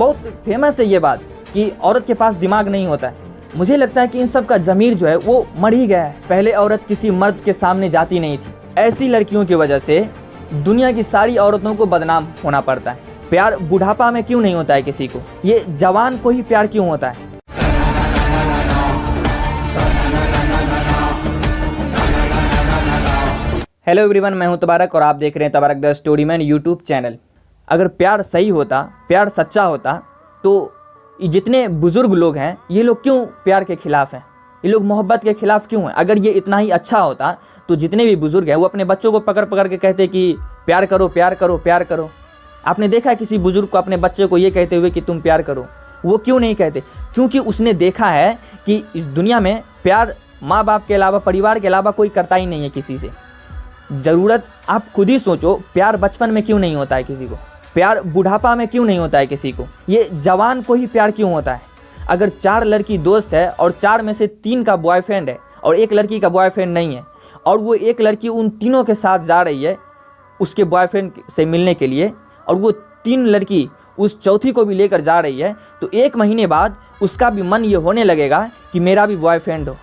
बहुत फेमस है ये बात कि औरत के पास दिमाग नहीं होता है। मुझे लगता है कि इन सब का ज़मीर जो है वो मर ही गया है। पहले औरत किसी मर्द के सामने जाती नहीं थी। ऐसी लड़कियों की वजह से दुनिया की सारी औरतों को बदनाम होना पड़ता है। प्यार बुढ़ापा में क्यों नहीं होता है किसी को, ये जवान को ही प्यार क्यों होता है। हेलो एवरीवन, मैं हूं तबारक और आप देख रहे हैं तबारक the story man YouTube channel. अगर प्यार सही होता, प्यार सच्चा होता, तो जितने बुजुर्ग लोग हैं ये लोग क्यों प्यार के खिलाफ हैं, ये लोग मोहब्बत के खिलाफ क्यों हैं। अगर ये इतना ही अच्छा होता तो जितने भी बुजुर्ग हैं वो अपने बच्चों को पकड़ पकड़ के कहते कि प्यार करो प्यार करो प्यार करो। आपने देखा है किसी बुजुर्ग को अपने बच्चे को ये कहते हुए कि तुम प्यार करो? वो क्यों नहीं कहते? क्योंकि उसने देखा है कि इस दुनिया में प्यार माँ बाप के अलावा, परिवार के अलावा कोई करता ही नहीं है किसी से। ज़रूरत आप खुद ही सोचो, प्यार बचपन में क्यों नहीं होता है किसी को, प्यार बुढ़ापा में क्यों नहीं होता है किसी को, ये जवान को ही प्यार क्यों होता है। अगर 4 लड़की दोस्त है और 4 में से 3 का बॉयफ्रेंड है और एक लड़की का बॉयफ्रेंड नहीं है, और वो एक लड़की उन तीनों के साथ जा रही है उसके बॉयफ्रेंड से मिलने के लिए, और वो 3 लड़की उस चौथी को भी लेकर जा रही है, तो 1 महीने बाद उसका भी मन ये होने लगेगा कि मेरा भी बॉयफ्रेंड हो।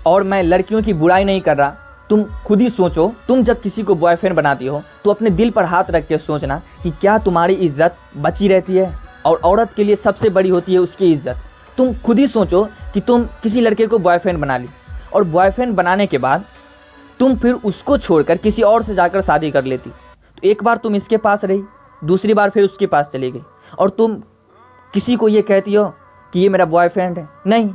और मैं लड़कियों की बुराई नहीं कर रहा, तुम खुद ही सोचो, तुम जब किसी को बॉयफ्रेंड बनाती हो तो अपने दिल पर हाथ रख के सोचना कि क्या तुम्हारी इज्जत बची रहती है। और औरत के लिए सबसे बड़ी होती है उसकी इज्जत। तुम खुद ही सोचो कि तुम किसी लड़के को बॉयफ्रेंड बना ली, और बॉयफ्रेंड बनाने के बाद तुम फिर उसको छोड़कर किसी और से जाकर शादी कर लेती, तो एक बार तुम इसके पास रही, दूसरी बार फिर उसके पास चली गई, और तुम किसी को ये कहती हो कि ये मेरा बॉयफ्रेंड है। नहीं,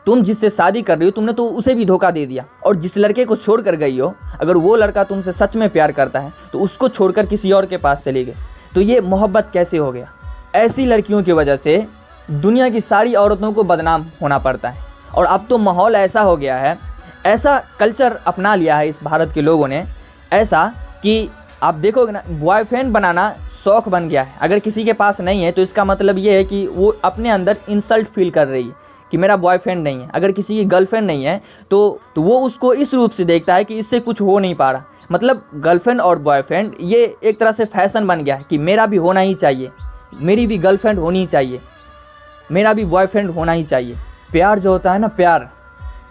तुम जिससे शादी कर रही हो तुमने तो उसे भी धोखा दे दिया। और जिस लड़के को छोड़ कर गई हो, अगर वो लड़का तुमसे सच में प्यार करता है तो उसको छोड़कर किसी और के पास चली गई, तो ये मोहब्बत कैसे हो गया। ऐसी लड़कियों की वजह से दुनिया की सारी औरतों को बदनाम होना पड़ता है। और अब तो माहौल ऐसा हो गया है, ऐसा कल्चर अपना लिया है इस भारत के लोगों ने, ऐसा कि आप देखोगे ना, बॉयफ्रेंड बनाना शौक बन गया है। अगर किसी के पास नहीं है तो इसका मतलब ये है कि वो अपने अंदर इंसल्ट फील कर रही है कि मेरा बॉयफ्रेंड नहीं है। अगर किसी की गर्लफ्रेंड नहीं है तो वो उसको इस रूप से देखता है कि इससे कुछ हो नहीं पा रहा। मतलब गर्लफ्रेंड और बॉयफ्रेंड ये एक तरह से फैशन बन गया है कि मेरा भी होना ही चाहिए, मेरी भी गर्लफ्रेंड होनी चाहिए, मेरा भी बॉयफ्रेंड होना ही चाहिए। प्यार जो होता है ना, प्यार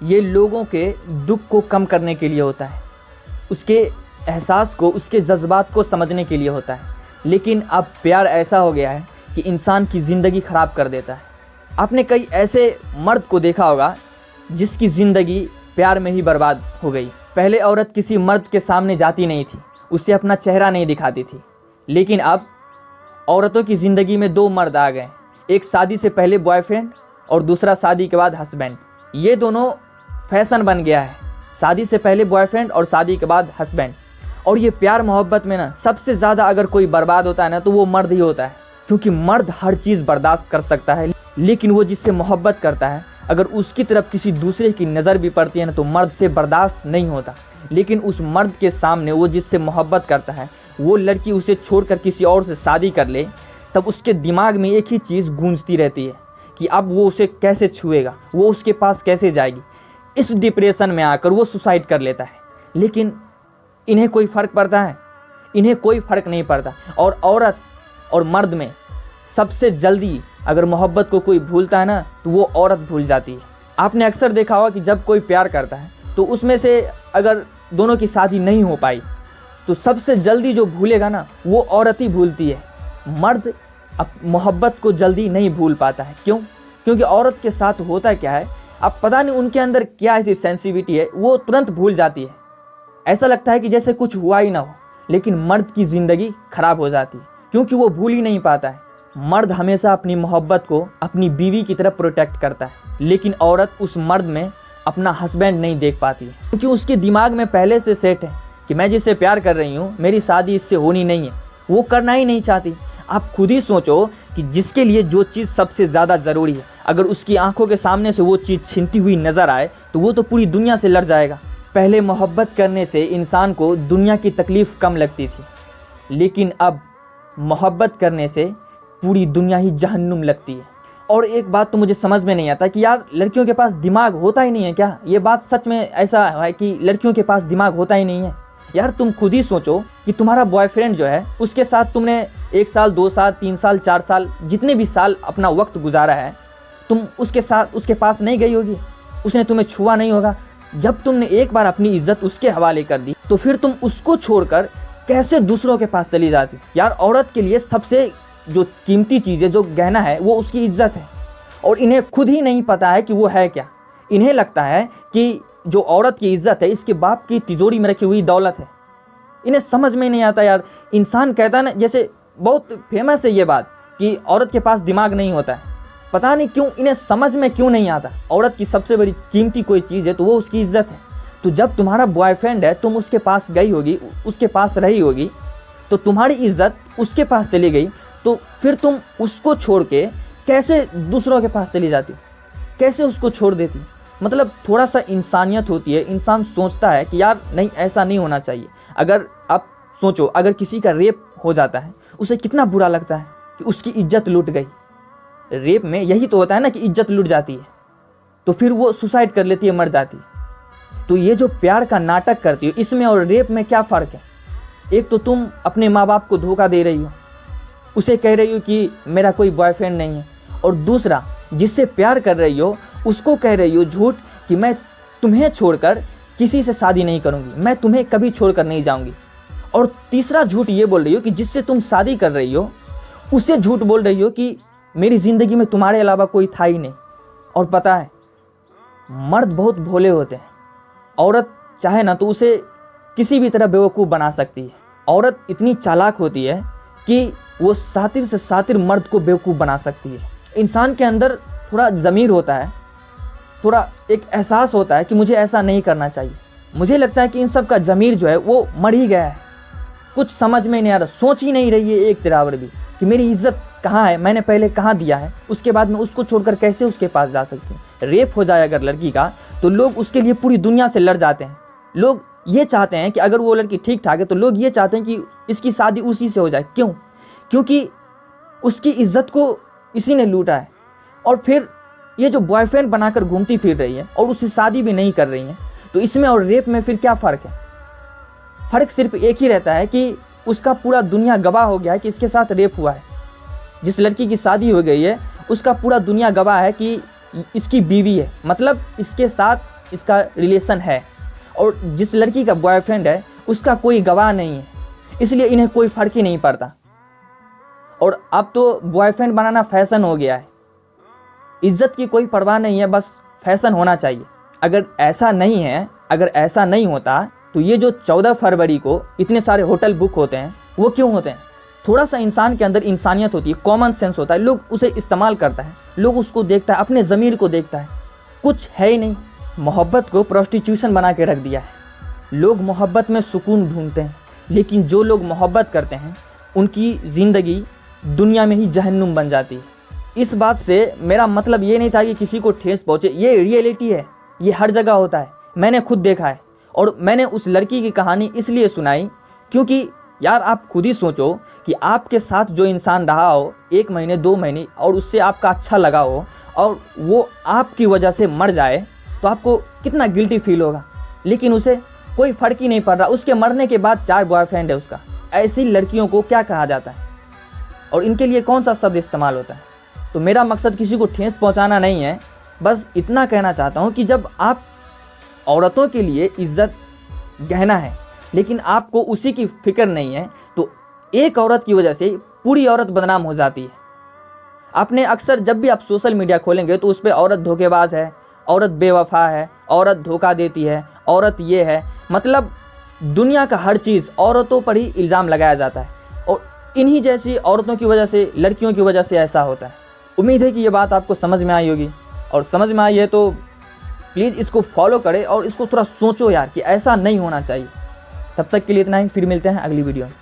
ये लोगों के दुख को कम करने के लिए होता है, उसके एहसास को, उसके जज्बात को समझने के लिए होता है। लेकिन अब प्यार ऐसा हो गया है कि इंसान की ज़िंदगी ख़राब कर देता है। आपने कई ऐसे मर्द को देखा होगा जिसकी ज़िंदगी प्यार में ही बर्बाद हो गई। पहले औरत किसी मर्द के सामने जाती नहीं थी, उसे अपना चेहरा नहीं दिखाती थी। लेकिन अब औरतों की ज़िंदगी में 2 मर्द आ गए, एक शादी से पहले बॉयफ्रेंड और दूसरा शादी के बाद हस्बैंड। ये दोनों फैशन बन गया है, शादी से पहले बॉयफ्रेंड और शादी के बाद हस्बैंड। और ये प्यार मोहब्बत में ना सबसे ज़्यादा अगर कोई बर्बाद होता है ना तो वो मर्द ही होता है। क्योंकि मर्द हर चीज़ बर्दाश्त कर सकता है, लेकिन वो जिससे मोहब्बत करता है, अगर उसकी तरफ किसी दूसरे की नज़र भी पड़ती है ना तो मर्द से बर्दाश्त नहीं होता। लेकिन उस मर्द के सामने वो जिससे मोहब्बत करता है, वो लड़की उसे छोड़कर किसी और से शादी कर ले, तब उसके दिमाग में एक ही चीज़ गूंजती रहती है कि अब वो उसे कैसे छुएगा, वो उसके पास कैसे जाएगी। इस डिप्रेशन में आकर वो सुसाइड कर लेता है। लेकिन इन्हें कोई फ़र्क पड़ता है? इन्हें कोई फ़र्क नहीं पड़ता। और औरत और मर्द में सबसे जल्दी अगर मोहब्बत को कोई भूलता है ना तो वो औरत भूल जाती है। आपने अक्सर देखा होगा कि जब कोई प्यार करता है तो उसमें से अगर दोनों की शादी नहीं हो पाई तो सबसे जल्दी जो भूलेगा ना वो औरत ही भूलती है। मर्द अब मोहब्बत को जल्दी नहीं भूल पाता है। क्यों? क्योंकि औरत के साथ होता क्या है, अब पता नहीं उनके अंदर क्या ऐसी सेंसिटिविटी है, वो तुरंत भूल जाती है। ऐसा लगता है कि जैसे कुछ हुआ ही ना हो। लेकिन मर्द की ज़िंदगी खराब हो जाती है क्योंकि वो भूल ही नहीं पाता है। मर्द हमेशा अपनी मोहब्बत को अपनी बीवी की तरफ प्रोटेक्ट करता है, लेकिन औरत उस मर्द में अपना हस्बैंड नहीं देख पाती है, क्योंकि उसके दिमाग में पहले से सेट है कि मैं जिससे प्यार कर रही हूँ, मेरी शादी इससे होनी नहीं है, वो करना ही नहीं चाहती। आप खुद ही सोचो कि जिसके लिए जो चीज़ सबसे ज़्यादा ज़रूरी है, अगर उसकी आंखों के सामने से वो चीज़ छिनती हुई नज़र आए तो वो तो पूरी दुनिया से लड़ जाएगा। पहले मोहब्बत करने से इंसान को दुनिया की तकलीफ़ कम लगती थी, लेकिन अब मोहब्बत करने से पूरी दुनिया ही जहन्नुम लगती है। और एक बात तो मुझे समझ में नहीं आता कि यार लड़कियों के पास दिमाग होता ही नहीं है क्या? ये बात सच में ऐसा है कि लड़कियों के पास दिमाग होता ही नहीं है? यार तुम खुद ही सोचो कि तुम्हारा बॉयफ्रेंड जो है उसके साथ तुमने 1 साल 2 साल 3 साल 4 साल जितने भी साल अपना वक्त गुजारा है, तुम उसके साथ उसके पास नहीं गई होगी, उसने तुम्हें छुआ नहीं होगा। जब तुमने एक बार अपनी इज्जत उसके हवाले कर दी तो फिर तुम उसको छोड़कर कैसे दूसरों के पास चली जाती। यार औरत के लिए सबसे जो कीमती चीज़ है, जो गहना है, वो उसकी इज्जत है। और इन्हें खुद ही नहीं पता है कि वो है क्या। इन्हें लगता है कि जो औरत की इज्जत है इसके बाप की तिजोरी में रखी हुई दौलत है। इन्हें समझ में नहीं आता यार। इंसान कहता है ना, जैसे बहुत फेमस है ये बात कि औरत के पास दिमाग नहीं होता है। पता नहीं क्यों इन्हें समझ में क्यों नहीं आता। औरत की सबसे बड़ी कीमती कोई चीज़ है तो वो उसकी इज्जत है। तो जब तुम्हारा बॉयफ्रेंड है, तुम उसके पास गई होगी, उसके पास रही होगी, तो तुम्हारी इज्जत उसके पास चली गई, तो फिर तुम उसको छोड़ के कैसे दूसरों के पास चली जाती, कैसे उसको छोड़ देती। मतलब थोड़ा सा इंसानियत होती है। इंसान सोचता है कि यार नहीं, ऐसा नहीं होना चाहिए। अगर आप सोचो, अगर किसी का रेप हो जाता है उसे कितना बुरा लगता है कि उसकी इज्जत लूट गई। रेप में यही तो होता है ना कि इज्जत लूट जाती है, तो फिर वो सुसाइड कर लेती है, मर जाती है। तो ये जो प्यार का नाटक करती हो, इसमें और रेप में क्या फ़र्क है? एक तो तुम अपने माँ बाप को धोखा दे रही हो, उसे कह रही हो कि मेरा कोई बॉयफ्रेंड नहीं है, और दूसरा जिससे प्यार कर रही हो उसको कह रही हो झूठ कि मैं तुम्हें छोड़कर किसी से शादी नहीं करूँगी, मैं तुम्हें कभी छोड़कर नहीं जाऊँगी। और तीसरा झूठ ये बोल रही हो कि जिससे तुम शादी कर रही हो उसे झूठ बोल रही हो कि मेरी ज़िंदगी में तुम्हारे अलावा कोई था ही नहीं। और पता है, मर्द बहुत भोले होते हैं। औरत चाहे ना तो उसे किसी भी तरह बेवकूफ़ बना सकती है। औरत इतनी चालाक होती है कि वो सातिर से सातिर मर्द को बेवकूफ़ बना सकती है। इंसान के अंदर थोड़ा ज़मीर होता है, थोड़ा एक एहसास होता है कि मुझे ऐसा नहीं करना चाहिए। मुझे लगता है कि इन सब का ज़मीर जो है वो मर ही गया है। कुछ समझ में नहीं आ रहा, सोच ही नहीं रही है एक तिरावर भी कि मेरी इज्जत कहाँ है, मैंने पहले कहाँ दिया है, उसके बाद मैं उसको छोड़कर कैसे उसके पास जा सकती हूँ। रेप हो जाए अगर लड़की का तो लोग उसके लिए पूरी दुनिया से लड़ जाते हैं। लोग ये चाहते हैं कि अगर वो लड़की ठीक ठाक है तो लोग ये चाहते हैं कि इसकी शादी उसी से हो जाए। क्यों? क्योंकि उसकी इज्जत को इसी ने लूटा है। और फिर ये जो बॉयफ्रेंड बनाकर घूमती फिर रही है और उससे शादी भी नहीं कर रही है, तो इसमें और रेप में फिर क्या फ़र्क है? फ़र्क सिर्फ एक ही रहता है कि उसका पूरा दुनिया गवाह हो गया है कि इसके साथ रेप हुआ है। जिस लड़की की शादी हो गई है उसका पूरा दुनिया गवाह है कि इसकी बीवी है, मतलब इसके साथ इसका रिलेशन है। और जिस लड़की का बॉयफ्रेंड है उसका कोई गवाह नहीं है, इसलिए इन्हें कोई फ़र्क ही नहीं पड़ता। और अब तो बॉयफ्रेंड बनाना फैशन हो गया है। इज्जत की कोई परवाह नहीं है, बस फैशन होना चाहिए। अगर ऐसा नहीं है, अगर ऐसा नहीं होता तो ये जो 14 फरवरी को इतने सारे होटल बुक होते हैं वो क्यों होते हैं? थोड़ा सा इंसान के अंदर इंसानियत होती है, कॉमन सेंस होता है, लोग उसे इस्तेमाल करता है, लोग उसको देखता है, अपने ज़मीर को देखता है। कुछ है ही नहीं। मोहब्बत को प्रोस्टिट्यूशन बना के रख दिया है। लोग मोहब्बत में सुकून ढूंढते हैं, लेकिन जो लोग मोहब्बत करते हैं उनकी ज़िंदगी दुनिया में ही जहन्नुम बन जाती है। इस बात से मेरा मतलब ये नहीं था कि किसी को ठेस पहुँचे, ये रियलिटी है, ये हर जगह होता है, मैंने खुद देखा है। और मैंने उस लड़की की कहानी इसलिए सुनाई क्योंकि यार आप खुद ही सोचो कि आपके साथ जो इंसान रहा हो 1 महीने 2 महीने और उससे आपका अच्छा लगा हो और वो आपकी वजह से मर जाए तो आपको कितना गिल्टी फील होगा। लेकिन उसे कोई फ़र्क ही नहीं पड़ रहा, उसके मरने के बाद 4 बॉयफ्रेंड है उसका। ऐसी लड़कियों को क्या कहा जाता है और इनके लिए कौन सा शब्द इस्तेमाल होता है? तो मेरा मकसद किसी को ठेस पहुंचाना नहीं है, बस इतना कहना चाहता हूं कि जब आप औरतों के लिए इज्जत गहना है लेकिन आपको उसी की फिक्र नहीं है, तो एक औरत की वजह से पूरी औरत बदनाम हो जाती है। आपने अक्सर जब भी आप सोशल मीडिया खोलेंगे तो उस पर औरत धोखेबाज है, औरत बेवफा है, औरत धोखा देती है, औरत ये है, मतलब दुनिया का हर चीज़ औरतों पर ही इल्ज़ाम लगाया जाता है। और इन्हीं जैसी औरतों की वजह से, लड़कियों की वजह से ऐसा होता है। उम्मीद है कि ये बात आपको समझ में आई होगी, और समझ में आई है तो प्लीज़ इसको फॉलो करें और इसको थोड़ा सोचो यार कि ऐसा नहीं होना चाहिए। तब तक के लिए इतना ही, फिर मिलते हैं अगली वीडियो में।